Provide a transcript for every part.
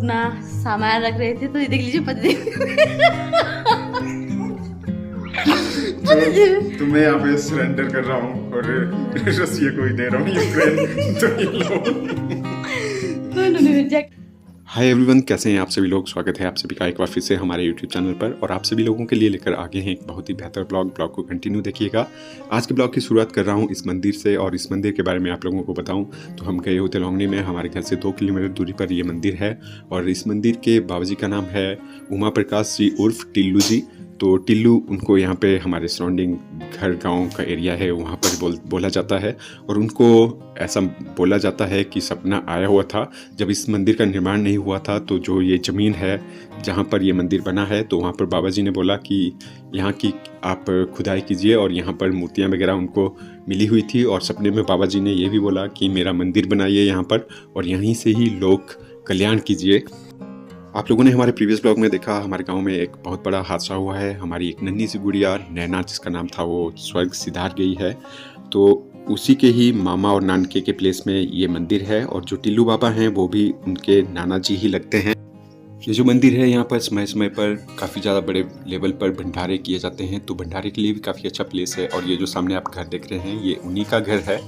अपना सामान रख रहे थे, तो ये देख लीजिए पतिदेव तो मैं यहाँ पे सरेंडर कर रहा हूँ और रसिया को ही दे रहा हूँ यूक्रेन। तो ये लो। हाय एवरीवन, कैसे हैं आप सभी लोग। स्वागत है आप सभी का एक बार फिर से हमारे यूट्यूब चैनल पर, और आप सभी लोगों के लिए लेकर आगे हैं एक बहुत ही बेहतर ब्लॉग को कंटिन्यू देखिएगा। आज के ब्लॉग की शुरुआत कर रहा हूँ इस मंदिर से, और इस मंदिर के बारे में आप लोगों को बताऊं तो हम गए होते लोंगनी में, हमारे घर से 2 किलोमीटर दूरी पर ये मंदिर है। और इस मंदिर के बाबा जी का नाम है उमा प्रकाश जी उर्फ टिल्लू जी। तो टिल्लू उनको यहाँ पे हमारे सराउंडिंग घर गांव का एरिया है वहाँ पर बोला जाता है। और उनको ऐसा बोला जाता है कि सपना आया हुआ था जब इस मंदिर का निर्माण नहीं हुआ था, तो जो ये ज़मीन है जहाँ पर ये मंदिर बना है, तो वहाँ पर बाबा जी ने बोला कि यहाँ की आप खुदाई कीजिए, और यहाँ पर मूर्तियाँ वगैरह उनको मिली हुई थी। और सपने में बाबा जी ने ये भी बोला कि मेरा मंदिर बनाइए यहाँ पर, और यहीं से ही लोक कल्याण कीजिए। आप लोगों ने हमारे प्रीवियस ब्लॉग में देखा, हमारे गांव में एक बहुत बड़ा हादसा हुआ है। हमारी एक नन्ही सी गुड़िया नैना, जिसका नाम था, वो स्वर्ग सिधार गई है। तो उसी के ही मामा और नानके के प्लेस में ये मंदिर है, और जो टिल्लू बाबा हैं वो भी उनके नाना जी ही लगते हैं। ये जो मंदिर है, यहाँ पर समय समय पर काफ़ी ज़्यादा बड़े लेवल पर भंडारे किए जाते हैं, तो भंडारे के लिए भी काफ़ी अच्छा प्लेस है। और ये जो सामने आप घर देख रहे हैं, ये उन्हीं का घर है।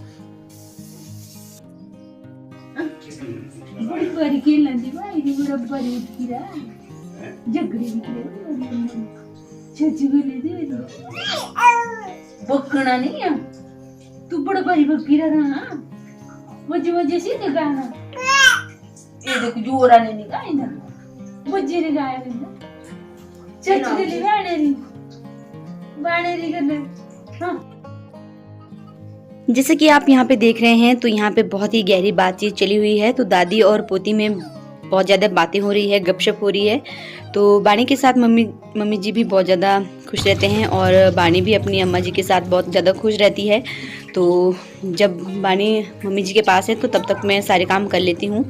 बकना नहीं है तू, बड़ा भारी बकी रहा मजे मजे से तो गाना ये देखो जोरा ने नहीं गाया ना, मजे ने गाया ना, चच ने बाणे री करने। हाँ, जैसे कि आप यहाँ पे देख रहे हैं, तो यहाँ पे बहुत ही गहरी बातचीत चली हुई है। तो दादी और पोती में बहुत ज़्यादा बातें हो रही है, गपशप हो रही है। तो बाणी के साथ मम्मी जी भी बहुत ज़्यादा खुश रहते हैं, और बाणी भी अपनी अम्मा जी के साथ बहुत ज़्यादा खुश रहती है। तो जब बाणी मम्मी जी के पास है, तो तब तक मैं सारे काम कर लेती हूँ।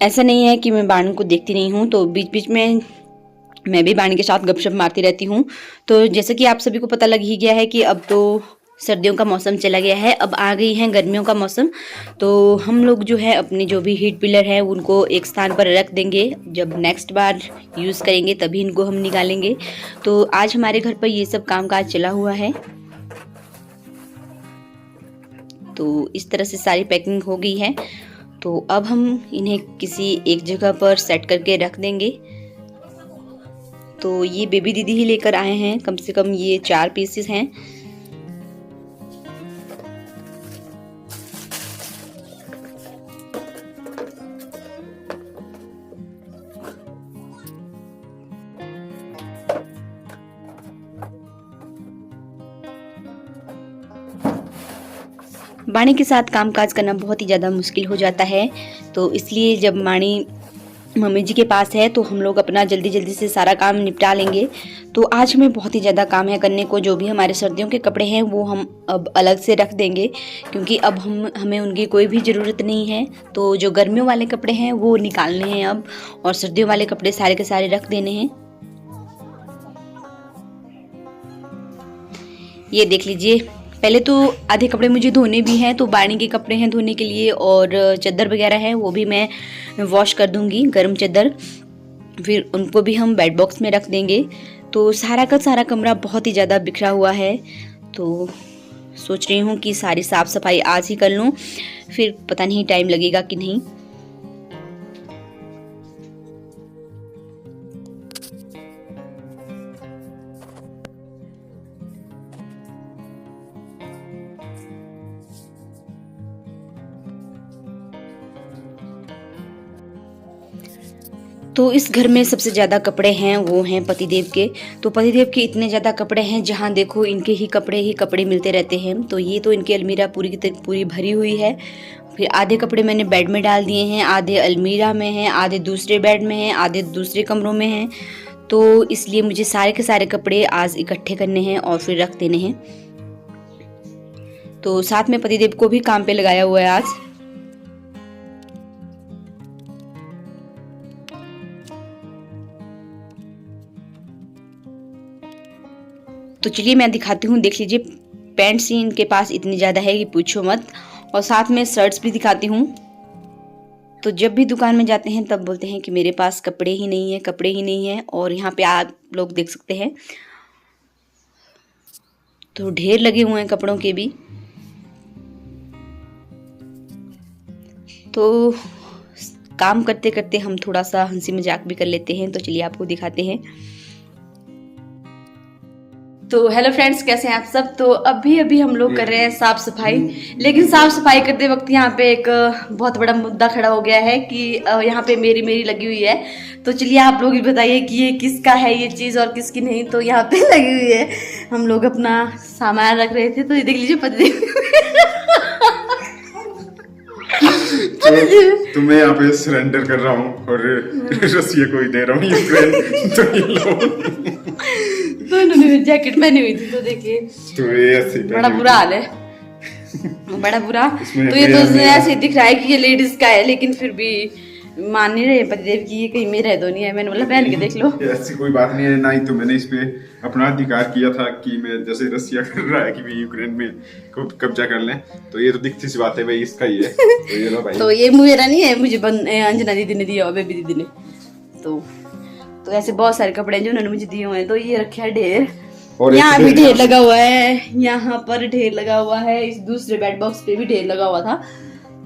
ऐसा नहीं है कि मैं बाणी को देखती नहीं हूँ, तो बीच बीच में मैं भी बाणी के साथ गपशप मारती रहती हूँ। तो जैसे कि आप सभी को पता लग ही गया है कि अब तो सर्दियों का मौसम चला गया है, अब आ गई है गर्मियों का मौसम। तो हम लोग जो है अपने जो भी हीट पिलर है उनको एक स्थान पर रख देंगे, जब नेक्स्ट बार यूज़ करेंगे तभी इनको हम निकालेंगे। तो आज हमारे घर पर ये सब कामकाज चला हुआ है। तो इस तरह से सारी पैकिंग हो गई है। तो अब हम इन्हें किसी एक जगह पर सेट करके रख देंगे। तो ये बेबी दीदी ही लेकर आए हैं, कम से कम ये 4 पीसेस हैं। बाणी के साथ कामकाज करना बहुत ही ज़्यादा मुश्किल हो जाता है। तो इसलिए जब बाणी मम्मी जी के पास है, तो हम लोग अपना जल्दी जल्दी से सारा काम निपटा लेंगे। तो आज हमें बहुत ही ज़्यादा काम है करने को। जो भी हमारे सर्दियों के कपड़े हैं वो हम अब अलग से रख देंगे, क्योंकि अब हमें उनकी कोई भी ज़रूरत नहीं है। तो जो गर्मियों वाले कपड़े हैं वो निकालने हैं अब, और सर्दियों वाले कपड़े सारे के सारे रख देने हैं। ये देख लीजिए, पहले तो आधे कपड़े मुझे धोने भी हैं, तो बाणी के कपड़े हैं धोने के लिए, और चादर वगैरह है वो भी मैं वॉश कर दूंगी, गर्म चादर। फिर उनको भी हम बेड बॉक्स में रख देंगे। तो सारा का सारा कमरा बहुत ही ज़्यादा बिखरा हुआ है। तो सोच रही हूँ कि सारी साफ़ सफाई आज ही कर लूँ, फिर पता नहीं टाइम लगेगा कि नहीं। तो इस घर में सबसे ज़्यादा कपड़े हैं वो हैं पतिदेव के। तो पतिदेव के इतने ज़्यादा कपड़े हैं, जहाँ देखो इनके ही कपड़े मिलते रहते हैं। तो ये तो इनकी अलमीरा पूरी की पूरी भरी हुई है। फिर आधे कपड़े मैंने बेड में डाल दिए हैं, आधे अलमीरा में हैं, आधे दूसरे बेड में हैं, आधे दूसरे कमरों में हैं। तो इसलिए मुझे सारे के सारे कपड़े आज इकट्ठे करने हैं और फिर रख देने हैं। तो साथ में पतिदेव को भी काम पे लगाया हुआ है आज। तो चलिए मैं दिखाती हूँ, देख लीजिए पैंट्स ही इनके पास इतनी ज़्यादा है कि पूछो मत, और साथ में शर्ट्स भी दिखाती हूँ। तो जब भी दुकान में जाते हैं तब बोलते हैं कि मेरे पास कपड़े ही नहीं है, कपड़े ही नहीं है। और यहाँ पे आप लोग देख सकते हैं तो ढेर लगे हुए हैं कपड़ों के भी। तो काम करते करते हम थोड़ा सा हंसी मजाक भी कर लेते हैं, तो चलिए आपको दिखाते हैं। तो हेलो फ्रेंड्स, कैसे हैं आप सब। तो अभी हम लोग कर रहे हैं साफ सफाई, लेकिन साफ सफाई करते वक्त यहाँ पे एक बहुत बड़ा मुद्दा खड़ा हो गया है कि यहाँ पे मेरी लगी हुई है। तो चलिए आप लोग भी बताइए कि ये किसका है ये चीज़ और किसकी नहीं। तो यहाँ पे लगी हुई है, हम लोग अपना सामान रख रहे थे, तो ये देख लीजिए पति तो मैं यहाँ पे सरेंडर कर रहा हूँ और रसिया को ही दे रहा हूँ यूक्रेन। तो ये लो, तो इन्होंने जैकेट पहनी हुई थी, तो देखिए तो ये ऐसे बड़ा बुरा हाल है, बड़ा बुरा। तो ये तो ऐसे दिख रहा है कि ये लेडीज का है, लेकिन फिर भी मान नहीं रहे पतिदेव की ये कहीं मेरा तो नहीं है। मैंने बोला पहन के देख लो, ऐसी कोई बात नहीं है ना। ही तो मैंने इस पे अपना अधिकार किया था कि मैं जैसे रसिया कर रहा है कि भाई यूक्रेन में कब्जा कर लें, तो ये तो दिखती सी बात है भाई, इसका ही है। तो ये लो भाई, तो ये मेरा नहीं है, मुझे अंजना दीदी ने दिया, बेबी दीदी ने। तो ऐसे बहुत सारे कपड़े जो उन्होंने मुझे दिए हुए हैं। तो ये रखे है ढेर, और यहाँ भी ढेर लगा हुआ है, यहाँ पर ढेर लगा हुआ है, इस दूसरे बेड बॉक्स पे भी ढेर लगा हुआ था।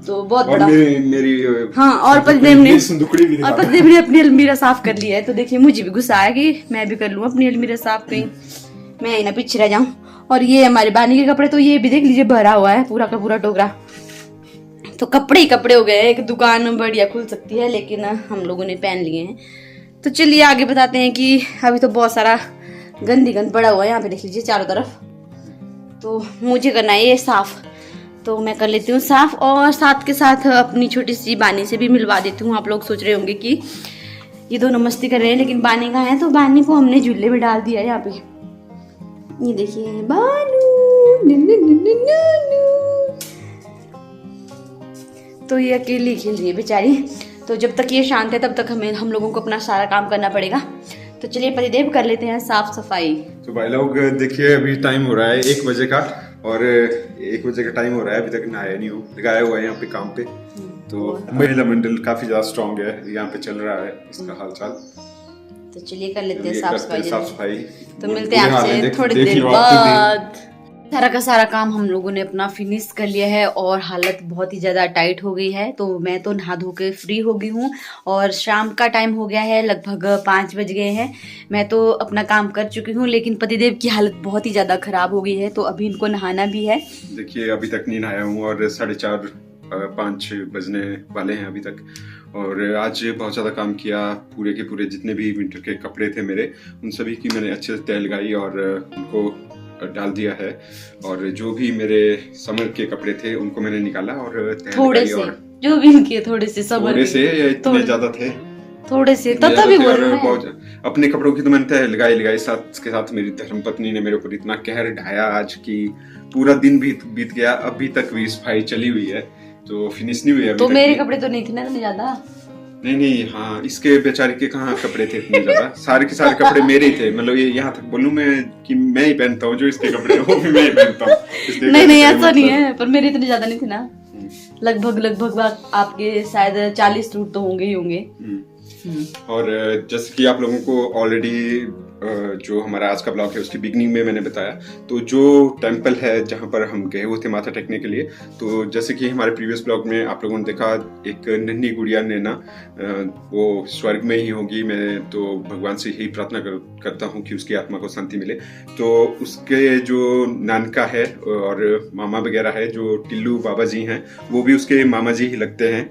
तो बहुत बड़ा मेरी हाँ। और पतिदेव ने अपनी अलमीरा साफ कर लिया है। तो देखिए मुझे भी गुस्सा आया कि मैं भी कर लूँ अपनी अलमीरा साफ, कहीं मैं ही ना पीछे रह जाऊं। और ये हमारे बानी के कपड़े, तो ये भी देख लीजिए भरा हुआ है पूरा का पूरा टोकरा। तो कपड़े ही कपड़े हो गए। एक दुकान बढ़िया खुल सकती है, लेकिन हम लोगों ने पहन लिए हैं। तो चलिए आगे बताते हैं कि अभी तो बहुत सारा गंद पड़ा हुआ है यहाँ पे, देख लीजिए चारों तरफ। तो मुझे करना है ये साफ, तो मैं कर लेती हूँ साफ, और साथ के साथ अपनी छोटी सी बानी से भी मिलवा देती हूँ। आप लोग सोच रहे होंगे कि ये दोनों मस्ती कर रहे हैं, लेकिन बानी कहाँ है। तो बानी को हमने झूले में डाल दिया है यहाँ पे, ये देखिए बानू। तो ये अकेली खेल रही है बेचारी। तो जब तक ये शांत है तब तक हम लोगों को अपना सारा काम करना पड़ेगा। तो चलिए पतिदेव कर लेते हैं साफ सफाई। तो भाई लोग देखिए, अभी टाइम हो रहा है 1 बजे का, और 1 बजे का टाइम हो रहा है, अभी तक नहाया नहीं हूँ, लगाया हुआ है यहाँ पे काम पे। तो महिला मंडल काफी ज्यादा स्ट्रॉन्ग है, यहाँ पे चल रहा है इसका हाल चाल। तो चलिए कर लेते हैं साफ सफाई। तो मिलते हैं आपसे थोड़ी देर बाद। सारा का सारा काम हम लोगों ने अपना फिनिश कर लिया है, और हालत बहुत ही ज़्यादा टाइट हो गई है। तो मैं तो नहा धो के फ्री हो गई हूँ, और शाम का टाइम हो गया है, लगभग 5 बज गए हैं। मैं तो अपना काम कर चुकी हूँ, लेकिन पतिदेव की हालत बहुत ही ज़्यादा ख़राब हो गई है, तो अभी इनको नहाना भी है। देखिए अभी तक नहीं नहाया हूँ, और 4:30-5 बजने वाले हैं अभी तक। और आज बहुत ज़्यादा काम किया, पूरे के पूरे जितने भी विंटर के कपड़े थे मेरे, उन सभी की मैंने अच्छे से तह लगाई और उनको डाल दिया है। और जो भी मेरे समर के कपड़े थे उनको मैंने निकाला और थोड़े से, जो भी इनके थोड़े से समर थोड़े से, इतने ज्यादा थे थोड़े से, तब भी बोल रहे हैं। अपने कपड़ों की तो मैंने तह लगाई, साथ के साथ मेरी धर्मपत्नी ने मेरे ऊपर इतना कहर ढाया आज की पूरा दिन बीत गया, अभी तक भी सफाई चली हुई है, तो फिनिश नहीं हुई है। तो मेरे कपड़े तो नहीं थे ना इतने ज्यादा। नहीं, हाँ, इसके बेचारे के कहाँ कपड़े थे इतने ज्यादा, सारे के सारे कपड़े मेरे ही थे। मतलब ये यहाँ तक बोलूं मैं कि मैं ही पहनता हूँ, जो इसके कपड़े वो भी मैं ही पहनता हूँ। नहीं ऐसा नहीं है, पर मेरे इतने ज्यादा नहीं थे ना। लगभग आपके शायद 40 सूट तो होंगे ही होंगे। और जैसे कि आप लोगों को ऑलरेडी जो हमारा आज का ब्लॉग है उसकी बिगनिंग में मैंने बताया, तो जो टेम्पल है जहाँ पर हम गए हुए थे माथा टेकने के लिए, तो जैसे कि हमारे प्रीवियस ब्लॉग में आप लोगों ने देखा, एक नन्ही गुड़िया नैना, वो स्वर्ग में ही होगी। मैं तो भगवान से यही प्रार्थना करता हूँ कि उसकी आत्मा को शांति मिले। तो उसके जो नानका है और मामा वगैरह है, जो टिल्लू बाबा जी हैं, वो भी उसके मामा जी ही लगते हैं,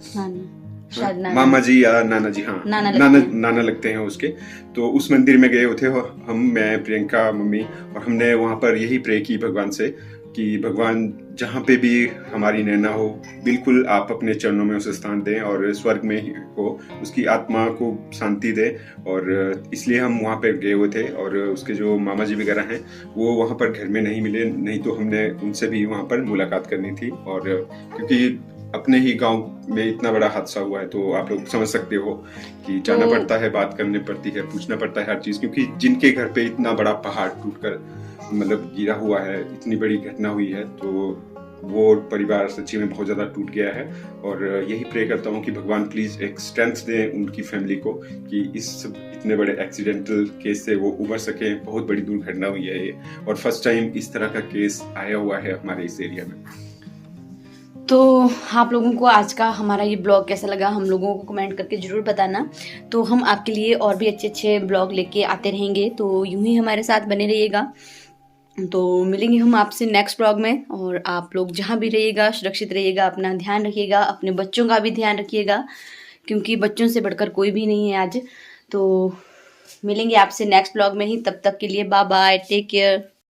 मामा जी या नाना जी, हाँ नाना लगते हैं उसके। तो उस मंदिर में गए थे हम, मैं, प्रियंका, मम्मी, और हमने वहाँ पर यही प्रे की भगवान से कि भगवान जहाँ पे भी हमारी नैना हो, बिल्कुल आप अपने चरणों में उसे स्थान दें और स्वर्ग में ही हो, उसकी आत्मा को शांति दे। और इसलिए हम वहाँ पे गए हुए थे। और उसके जो मामा जी वगैरह हैं वो वहाँ पर घर में नहीं मिले, नहीं तो हमने उनसे भी वहाँ पर मुलाकात करनी थी। और क्योंकि अपने ही गांव में इतना बड़ा हादसा हुआ है, तो आप लोग समझ सकते हो कि जाना पड़ता है, बात करनी पड़ती है, पूछना पड़ता है हर चीज, क्योंकि जिनके घर पे इतना बड़ा पहाड़ टूटकर मतलब गिरा हुआ है, इतनी बड़ी घटना हुई है, तो वो परिवार सच्ची में बहुत ज़्यादा टूट गया है। और यही प्रे करता हूँ कि भगवान प्लीज़ एक स्ट्रेंथ दें उनकी फैमिली को कि इस इतने बड़े एक्सीडेंटल केस से वो उबर सकें। बहुत बड़ी दुर्घटना हुई है ये, और फर्स्ट टाइम इस तरह का केस आया हुआ है हमारे इस एरिया में। तो आप लोगों को आज का हमारा ये ब्लॉग कैसा लगा हम लोगों को कमेंट करके ज़रूर बताना। तो हम आपके लिए और भी अच्छे अच्छे ब्लॉग लेके आते रहेंगे, तो यूं ही हमारे साथ बने रहिएगा। तो मिलेंगे हम आपसे नेक्स्ट ब्लॉग में, और आप लोग जहाँ भी रहिएगा सुरक्षित रहिएगा, अपना ध्यान रखिएगा, अपने बच्चों का भी ध्यान रखिएगा, क्योंकि बच्चों से बढ़कर कोई भी नहीं है आज। तो मिलेंगे आपसे नेक्स्ट ब्लॉग में ही, तब तक के लिए बाय बाय, टेक केयर।